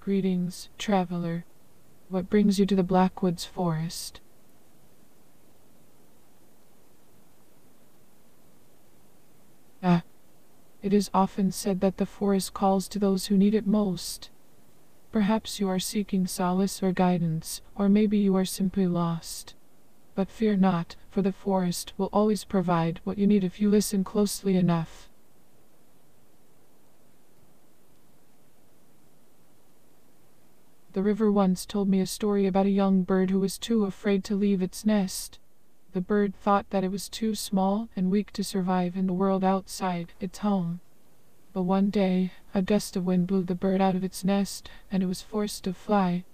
Greetings, traveler. What brings you to the Blackwoods Forest? Ah, it is often said that the forest calls to those who need it most. Perhaps you are seeking solace or guidance, or maybe you are simply lost. But fear not, for the forest will always provide what you need if you listen closely enough. The river once told me a story about a young bird who was too afraid to leave its nest. The bird thought that it was too small and weak to survive in the world outside its home. But one day, a gust of wind blew the bird out of its nest, and it was forced to fly.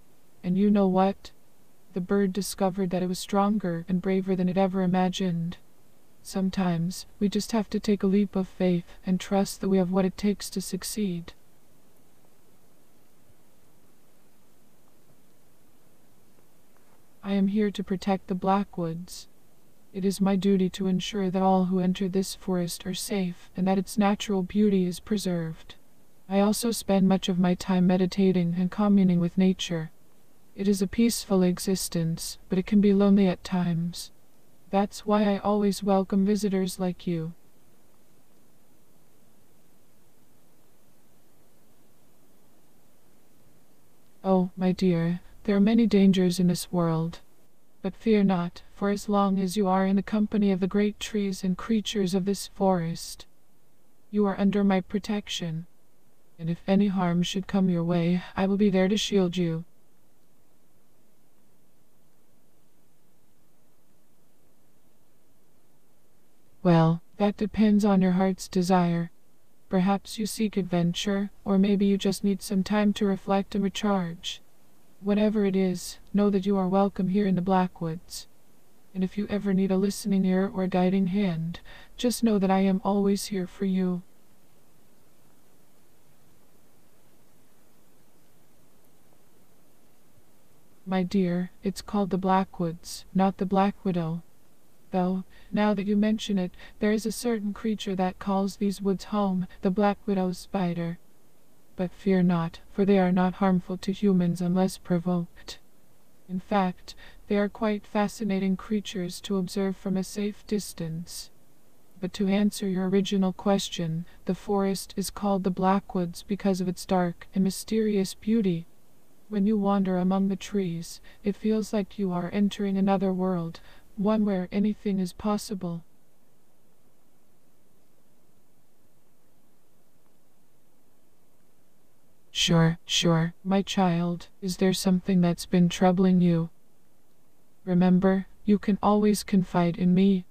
And you know what? The bird discovered that it was stronger and braver than it ever imagined. Sometimes, we just have to take a leap of faith and trust that we have what it takes to succeed. I am here to protect the Blackwoods. It is my duty to ensure that all who enter this forest are safe and that its natural beauty is preserved. I also spend much of my time meditating and communing with nature. It is a peaceful existence, but it can be lonely at times. That's why I always welcome visitors like you. Oh, my dear, there are many dangers in this world. But fear not, for as long as you are in the company of the great trees and creatures of this forest, you are under my protection. And if any harm should come your way, I will be there to shield you. Well, that depends on your heart's desire. Perhaps you seek adventure, or maybe you just need some time to reflect and recharge. Whatever it is, know that you are welcome here in the Blackwoods. And if you ever need a listening ear or a guiding hand, just know that I am always here for you. My dear, it's called the Blackwoods, not the Black Widow. Though, now that you mention it, there is a certain creature that calls these woods home, the Black Widow spider. But fear not, for they are not harmful to humans unless provoked. In fact, they are quite fascinating creatures to observe from a safe distance. But to answer your original question, the forest is called the Blackwoods because of its dark and mysterious beauty. When you wander among the trees, it feels like you are entering another world, one where anything is possible. Sure, my child. Is there something that's been troubling you? Remember, you can always confide in me.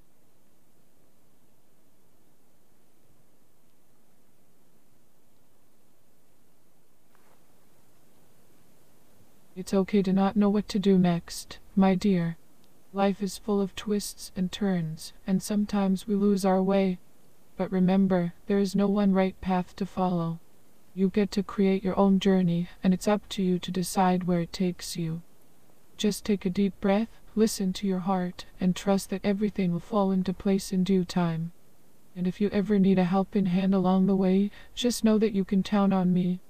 It's okay to not know what to do next, my dear. Life is full of twists and turns, and sometimes we lose our way. But remember, there is no one right path to follow. You get to create your own journey, and it's up to you to decide where it takes you. Just take a deep breath, listen to your heart, and trust that everything will fall into place in due time. And if you ever need a helping hand along the way, just know that you can count on me.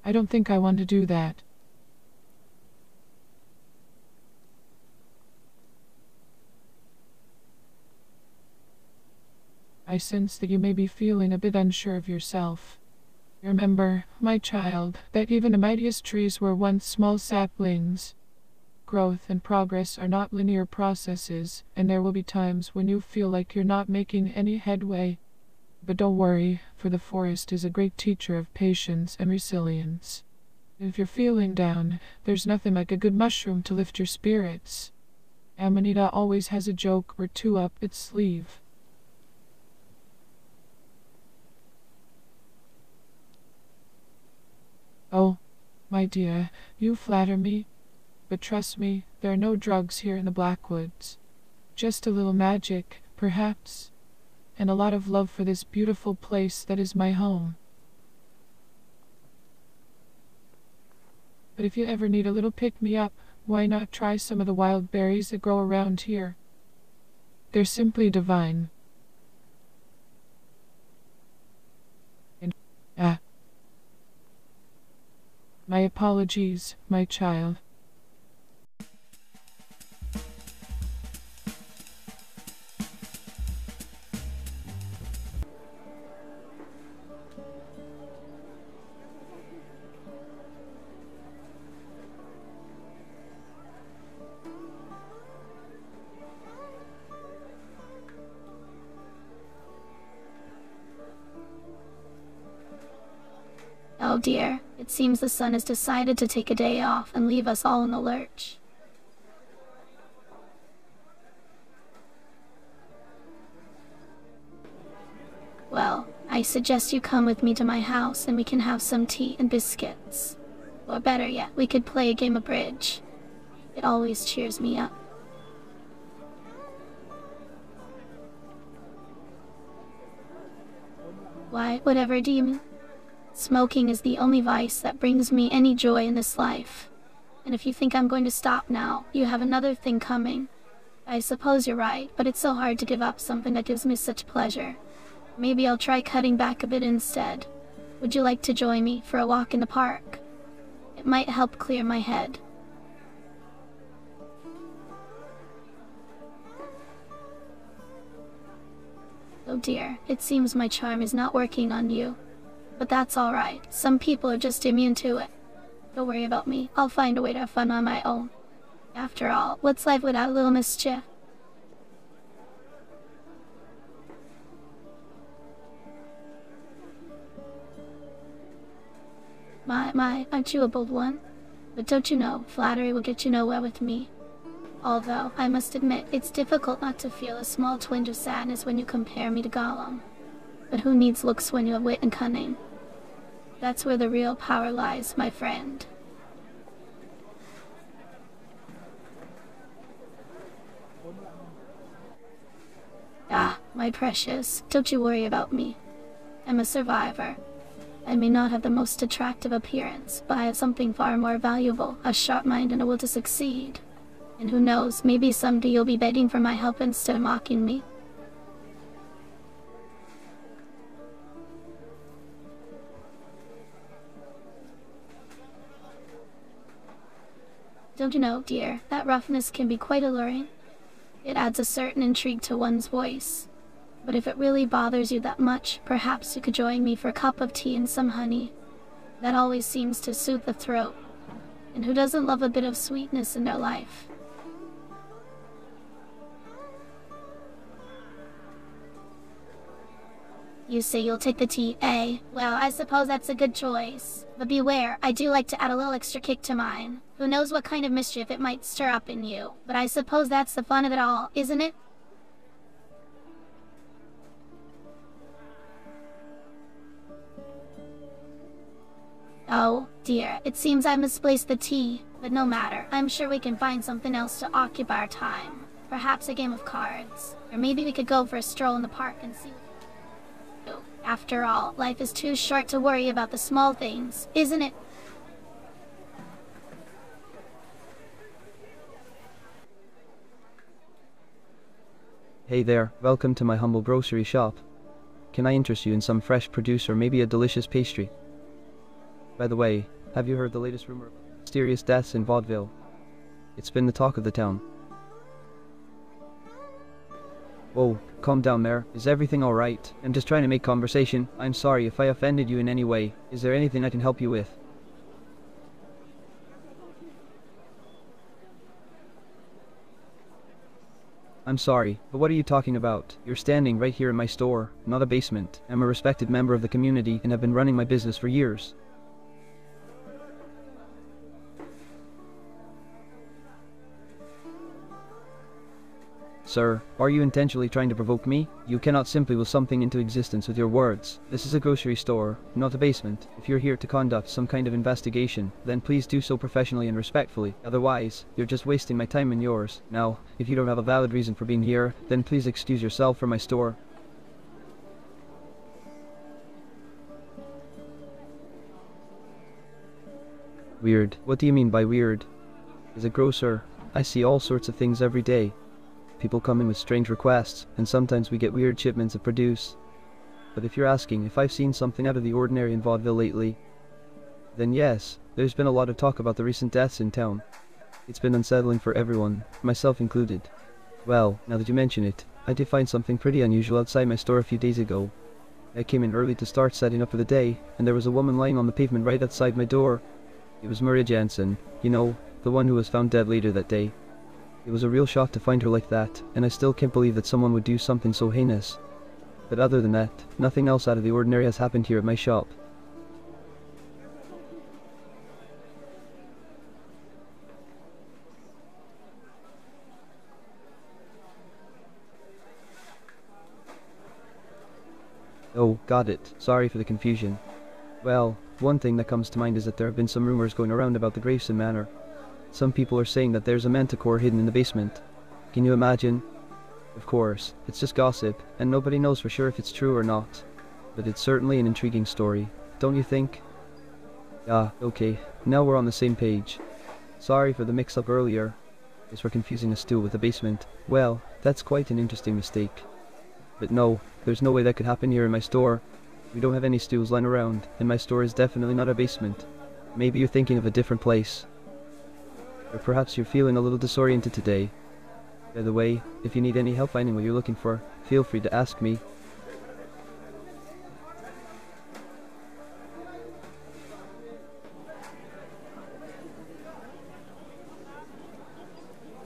I don't think I want to do that. I sense that you may be feeling a bit unsure of yourself. Remember, my child, that even the mightiest trees were once small saplings. Growth and progress are not linear processes, and there will be times when you feel like you're not making any headway. But don't worry, for the forest is a great teacher of patience and resilience. If you're feeling down, there's nothing like a good mushroom to lift your spirits. Amanita always has a joke or two up its sleeve. Oh, my dear, you flatter me. But trust me, there are no drugs here in the Blackwoods. Just a little magic, perhaps, and a lot of love for this beautiful place that is my home. But if you ever need a little pick-me-up, why not try some of the wild berries that grow around here? They're simply divine. And, my apologies, my child. Oh dear, it seems the sun has decided to take a day off and leave us all in the lurch. Well, I suggest you come with me to my house and we can have some tea and biscuits. Or better yet, we could play a game of bridge. It always cheers me up. Why, whatever do you mean? Smoking is the only vice that brings me any joy in this life. And if you think I'm going to stop now, you have another thing coming. I suppose you're right, but it's so hard to give up something that gives me such pleasure. Maybe I'll try cutting back a bit instead. Would you like to join me for a walk in the park? It might help clear my head. Oh dear, it seems my charm is not working on you. But that's alright, some people are just immune to it. Don't worry about me, I'll find a way to have fun on my own. After all, what's life without a little mischief? My, aren't you a bold one? But don't you know, flattery will get you nowhere with me. Although, I must admit, it's difficult not to feel a small twinge of sadness when you compare me to Gollum. But who needs looks when you have wit and cunning? That's where the real power lies, my friend. Ah, my precious, don't you worry about me. I'm a survivor. I may not have the most attractive appearance, but I have something far more valuable, a sharp mind and a will to succeed. And who knows, maybe someday you'll be begging for my help instead of mocking me. Don't you know, dear, that roughness can be quite alluring? It adds a certain intrigue to one's voice. But if it really bothers you that much, perhaps you could join me for a cup of tea and some honey. That always seems to soothe the throat. And who doesn't love a bit of sweetness in their life? You say you'll take the tea, eh? Well, I suppose that's a good choice. But beware, I do like to add a little extra kick to mine. Who knows what kind of mischief it might stir up in you. But I suppose that's the fun of it all, isn't it? Oh, dear, it seems I misplaced the tea. But no matter, I'm sure we can find something else to occupy our time. Perhaps a game of cards. Or maybe we could go for a stroll in the park and see. After all, life is too short to worry about the small things, isn't it? Hey there, welcome to my humble grocery shop. Can I interest you in some fresh produce or maybe a delicious pastry? By the way, have you heard the latest rumor about mysterious deaths in Vaudeville? It's been the talk of the town. Whoa, calm down there. Is everything alright? I'm just trying to make conversation. I'm sorry if I offended you in any way. Is there anything I can help you with? I'm sorry, but what are you talking about? You're standing right here in my store, not a basement. I'm a respected member of the community and have been running my business for years. Sir, are you intentionally trying to provoke me? You cannot simply will something into existence with your words. This is a grocery store, not a basement. If you're here to conduct some kind of investigation, then please do so professionally and respectfully. Otherwise, you're just wasting my time and yours. Now, if you don't have a valid reason for being here, then please excuse yourself from my store. Weird. What do you mean by weird? As a grocer, I see all sorts of things every day. People come in with strange requests, and sometimes we get weird shipments of produce. But if you're asking if I've seen something out of the ordinary in vaudeville lately, then yes, there's been a lot of talk about the recent deaths in town. It's been unsettling for everyone, myself included. Well, now that you mention it, I did find something pretty unusual outside my store a few days ago. I came in early to start setting up for the day, and there was a woman lying on the pavement right outside my door. It was Maria Jansen, you know, the one who was found dead later that day. It was a real shock to find her like that, and I still can't believe that someone would do something so heinous. But other than that, nothing else out of the ordinary has happened here at my shop. Oh, got it. Sorry for the confusion. Well, one thing that comes to mind is that there have been some rumors going around about the Graveson Manor. Some people are saying that there's a manticore hidden in the basement. Can you imagine? Of course, it's just gossip, and nobody knows for sure if it's true or not. But it's certainly an intriguing story, don't you think? Ah, okay, now we're on the same page. Sorry for the mix-up earlier. Guess we're confusing a stool with a basement. Well, that's quite an interesting mistake. But no, there's no way that could happen here in my store. We don't have any stools lying around, and my store is definitely not a basement. Maybe you're thinking of a different place. Or perhaps you're feeling a little disoriented today. By the way, if you need any help finding what you're looking for, feel free to ask me.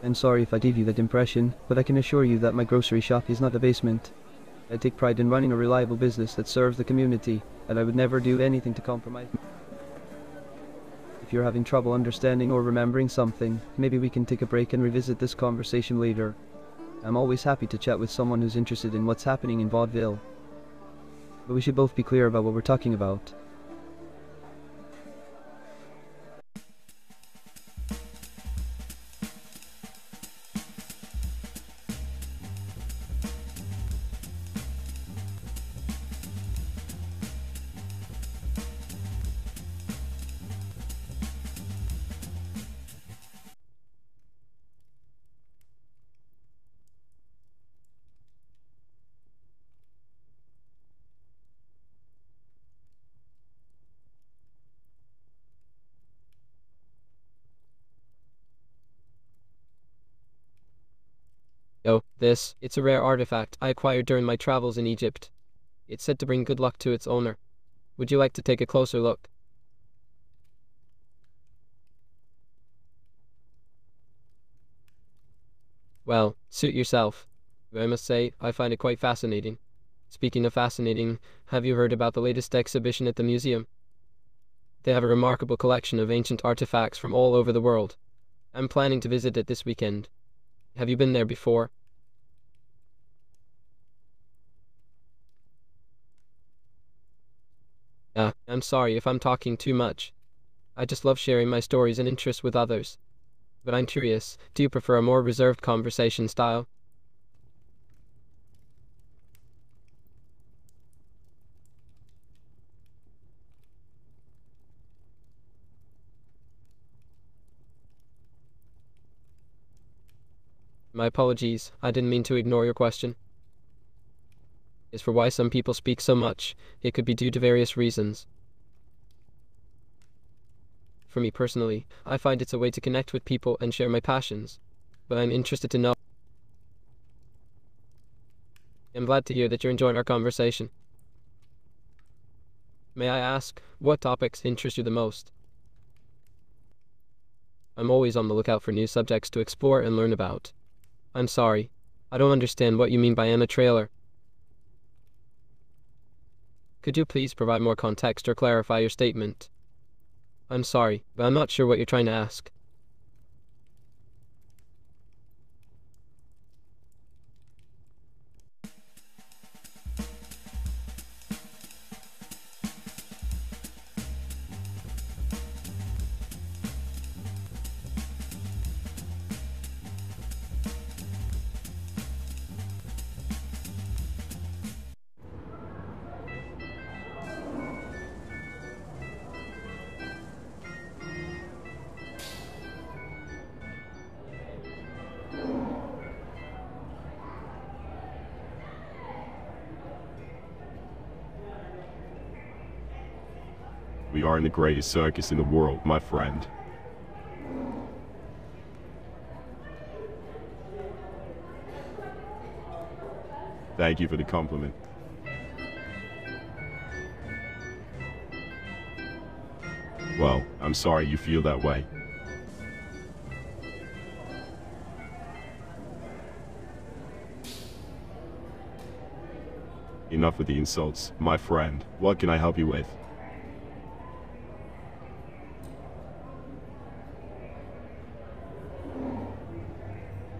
I'm sorry if I gave you that impression, but I can assure you that my grocery shop is not a basement. I take pride in running a reliable business that serves the community, and I would never do anything to compromise. If you're having trouble understanding or remembering something, maybe we can take a break and revisit this conversation later. I'm always happy to chat with someone who's interested in what's happening in vaudeville. But we should both be clear about what we're talking about. Oh, it's a rare artifact I acquired during my travels in Egypt. It's said to bring good luck to its owner. Would you like to take a closer look? Well, suit yourself. I must say, I find it quite fascinating. Speaking of fascinating, have you heard about the latest exhibition at the museum? They have a remarkable collection of ancient artifacts from all over the world. I'm planning to visit it this weekend. Have you been there before? I'm sorry if I'm talking too much. I just love sharing my stories and interests with others. But I'm curious, do you prefer a more reserved conversation style? My apologies, I didn't mean to ignore your question. As for why some people speak so much, it could be due to various reasons. For me personally, I find it's a way to connect with people and share my passions. But I'm interested to know. I'm glad to hear that you're enjoying our conversation. May I ask, what topics interest you the most? I'm always on the lookout for new subjects to explore and learn about. I'm sorry, I don't understand what you mean by a trailer. Could you please provide more context or clarify your statement? I'm sorry, but I'm not sure what you're trying to ask. We are in the greatest circus in the world, my friend. Thank you for the compliment. Well, I'm sorry you feel that way. Enough with the insults, my friend. What can I help you with?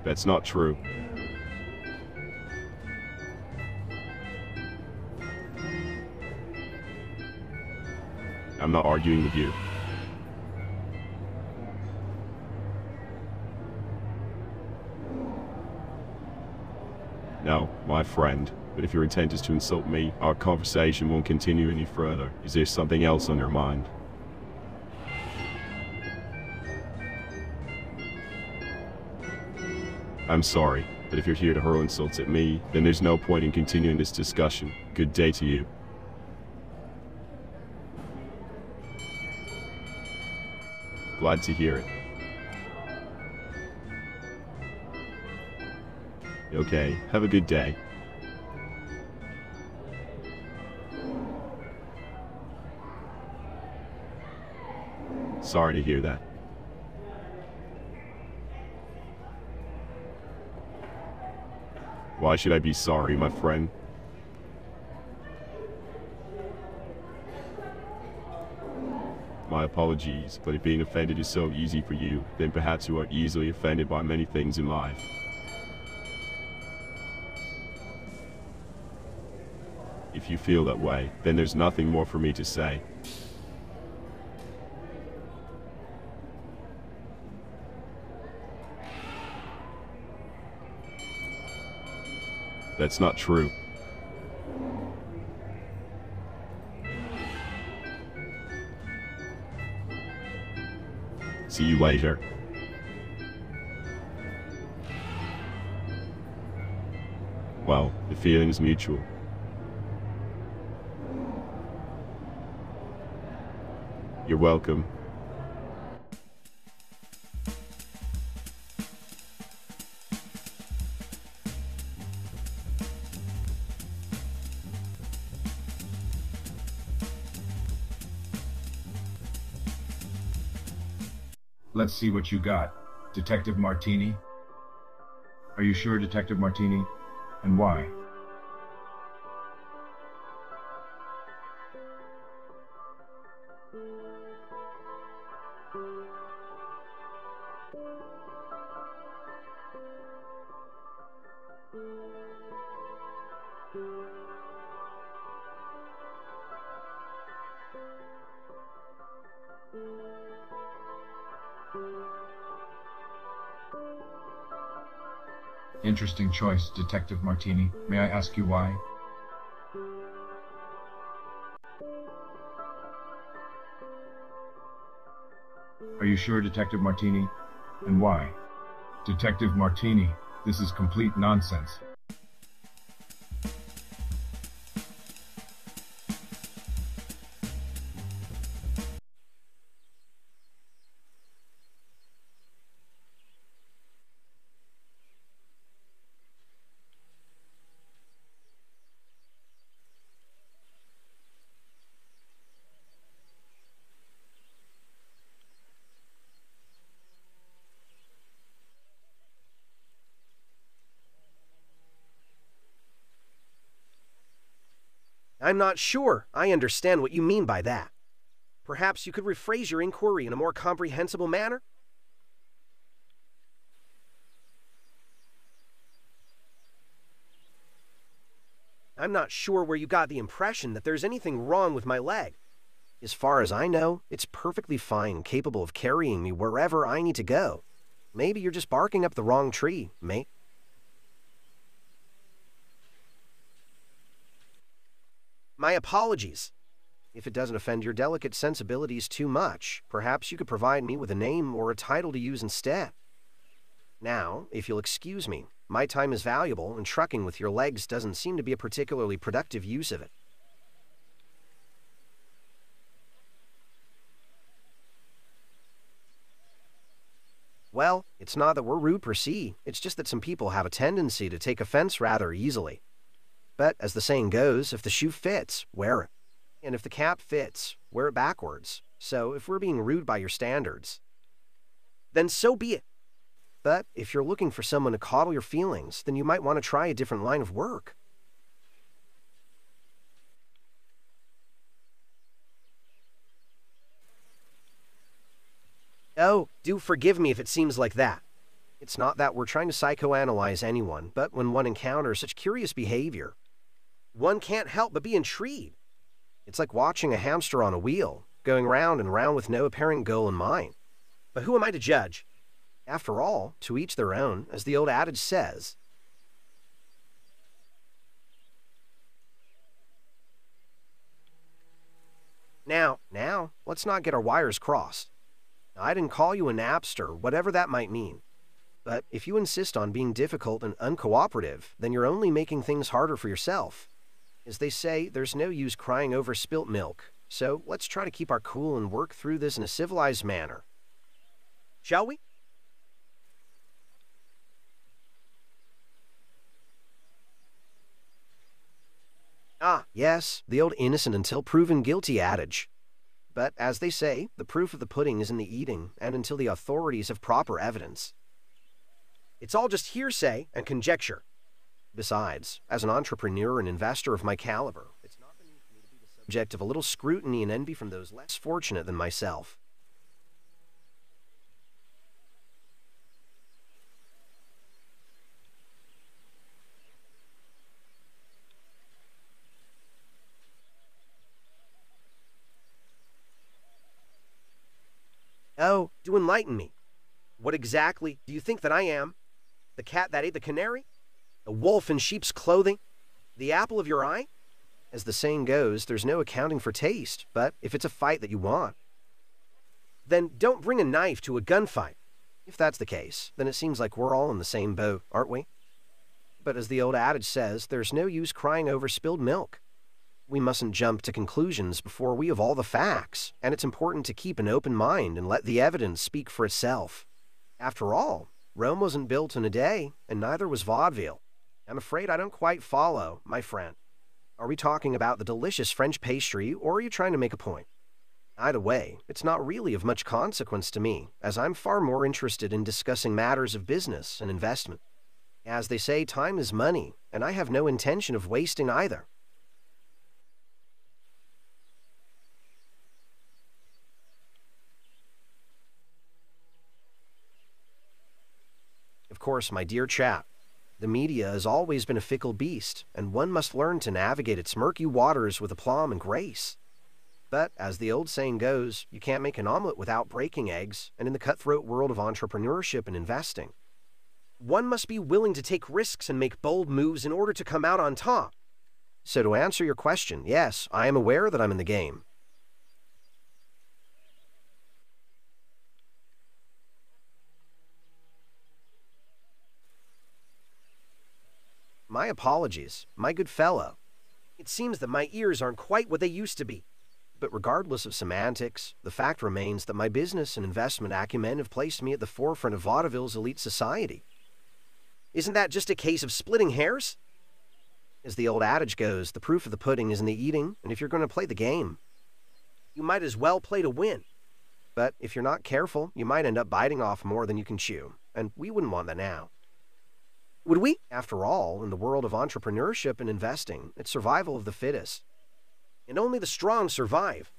That's not true. I'm not arguing with you. No, my friend. But if your intent is to insult me, our conversation won't continue any further. Is there something else on your mind? I'm sorry, but if you're here to hurl insults at me, then there's no point in continuing this discussion. Good day to you. Glad to hear it. Okay, have a good day. Sorry to hear that. Why should I be sorry, my friend? My apologies, but if being offended is so easy for you, then perhaps you are easily offended by many things in life. If you feel that way, then there's nothing more for me to say. That's not true. See you later. Well, the feeling is mutual. You're welcome. Let's see what you got. Detective Martini? Are you sure, Detective Martini? And why? Interesting choice, Detective Martini. May I ask you why? Are you sure, Detective Martini? And why? Detective Martini, this is complete nonsense. I'm not sure I understand what you mean by that. Perhaps you could rephrase your inquiry in a more comprehensible manner? I'm not sure where you got the impression that there's anything wrong with my leg. As far as I know, it's perfectly fine, capable of carrying me wherever I need to go. Maybe you're just barking up the wrong tree, mate. My apologies. If it doesn't offend your delicate sensibilities too much, perhaps you could provide me with a name or a title to use instead. Now, if you'll excuse me, my time is valuable, and trucking with your legs doesn't seem to be a particularly productive use of it. Well, it's not that we're rude per se, it's just that some people have a tendency to take offense rather easily. But as the saying goes, if the shoe fits, wear it. And if the cap fits, wear it backwards. So if we're being rude by your standards, then so be it. But if you're looking for someone to coddle your feelings, then you might want to try a different line of work. Oh, do forgive me if it seems like that. It's not that we're trying to psychoanalyze anyone, but when one encounters such curious behavior, one can't help but be intrigued. It's like watching a hamster on a wheel, going round and round with no apparent goal in mind. But who am I to judge? After all, to each their own, as the old adage says. Now, let's not get our wires crossed. I didn't call you a napster, whatever that might mean. But if you insist on being difficult and uncooperative, then you're only making things harder for yourself. As they say, there's no use crying over spilt milk, so let's try to keep our cool and work through this in a civilized manner. Shall we? Ah, yes, the old innocent until proven guilty adage. But as they say, the proof of the pudding is in the eating, and until the authorities have proper evidence. It's all just hearsay and conjecture. Besides, as an entrepreneur and investor of my caliber, it's not beneath me to be the subject of a little scrutiny and envy from those less fortunate than myself. Oh, do enlighten me. What exactly do you think that I am? The cat that ate the canary? The wolf in sheep's clothing? The apple of your eye? As the saying goes, there's no accounting for taste, but if it's a fight that you want, then don't bring a knife to a gunfight. If that's the case, then it seems like we're all in the same boat, aren't we? But as the old adage says, there's no use crying over spilled milk. We mustn't jump to conclusions before we have all the facts, and it's important to keep an open mind and let the evidence speak for itself. After all, Rome wasn't built in a day, and neither was Vaudeville. I'm afraid I don't quite follow, my friend. Are we talking about the delicious French pastry, or are you trying to make a point? Either way, it's not really of much consequence to me, as I'm far more interested in discussing matters of business and investment. As they say, time is money, and I have no intention of wasting either. Of course, my dear chap, the media has always been a fickle beast, and one must learn to navigate its murky waters with aplomb and grace. But, as the old saying goes, you can't make an omelet without breaking eggs, and in the cutthroat world of entrepreneurship and investing, one must be willing to take risks and make bold moves in order to come out on top. So to answer your question, yes, I am aware that I'm in the game. My apologies, my good fellow. It seems that my ears aren't quite what they used to be. But regardless of semantics, the fact remains that my business and investment acumen have placed me at the forefront of Vaudeville's elite society. Isn't that just a case of splitting hairs? As the old adage goes, the proof of the pudding is in the eating, and if you're going to play the game, you might as well play to win. But if you're not careful, you might end up biting off more than you can chew, and we wouldn't want that now. Would we? After all, in the world of entrepreneurship and investing, it's survival of the fittest. And only the strong survive.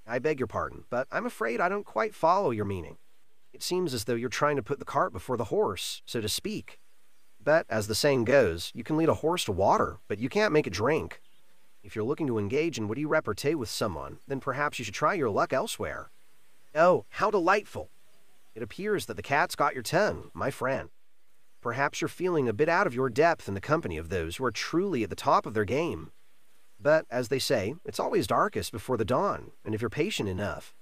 I beg your pardon, but I'm afraid I don't quite follow your meaning. It seems as though you're trying to put the cart before the horse, so to speak. But, as the saying goes, you can lead a horse to water, but you can't make it drink. If you're looking to engage in witty repartee with someone, then perhaps you should try your luck elsewhere. Oh, how delightful! It appears that the cat's got your tongue, my friend. Perhaps you're feeling a bit out of your depth in the company of those who are truly at the top of their game. But, as they say, it's always darkest before the dawn, and if you're patient enough,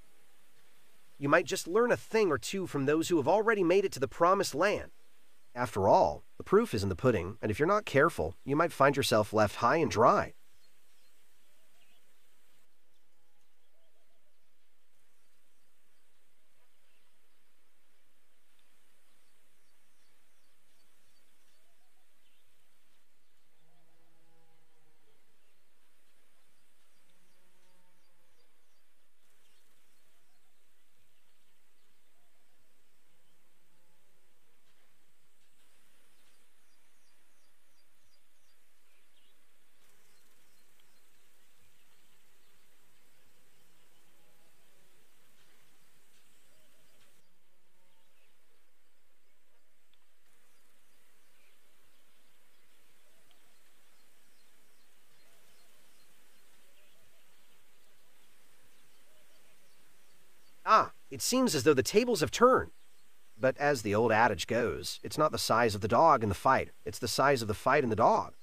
you might just learn a thing or two from those who have already made it to the promised land. After all, the proof is in the pudding, and if you're not careful, you might find yourself left high and dry. It seems as though the tables have turned. But as the old adage goes, it's not the size of the dog in the fight, it's the size of the fight in the dog.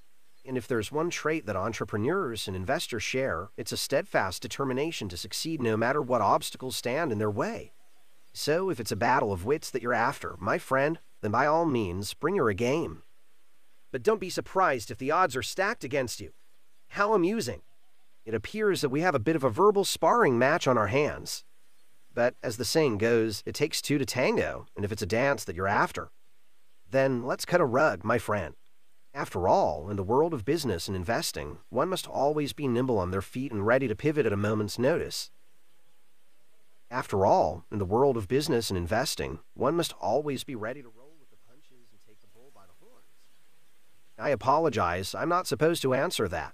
And if there's one trait that entrepreneurs and investors share, it's a steadfast determination to succeed no matter what obstacles stand in their way. So if it's a battle of wits that you're after, my friend, then by all means, bring your A game. But don't be surprised if the odds are stacked against you. How amusing. It appears that we have a bit of a verbal sparring match on our hands. But as the saying goes, it takes two to tango, and if it's a dance that you're after, then let's cut a rug, my friend. After all, in the world of business and investing, one must always be nimble on their feet and ready to pivot at a moment's notice. After all, in the world of business and investing, one must always be ready to roll with the punches and take the bull by the horns. I apologize, I'm not supposed to answer that.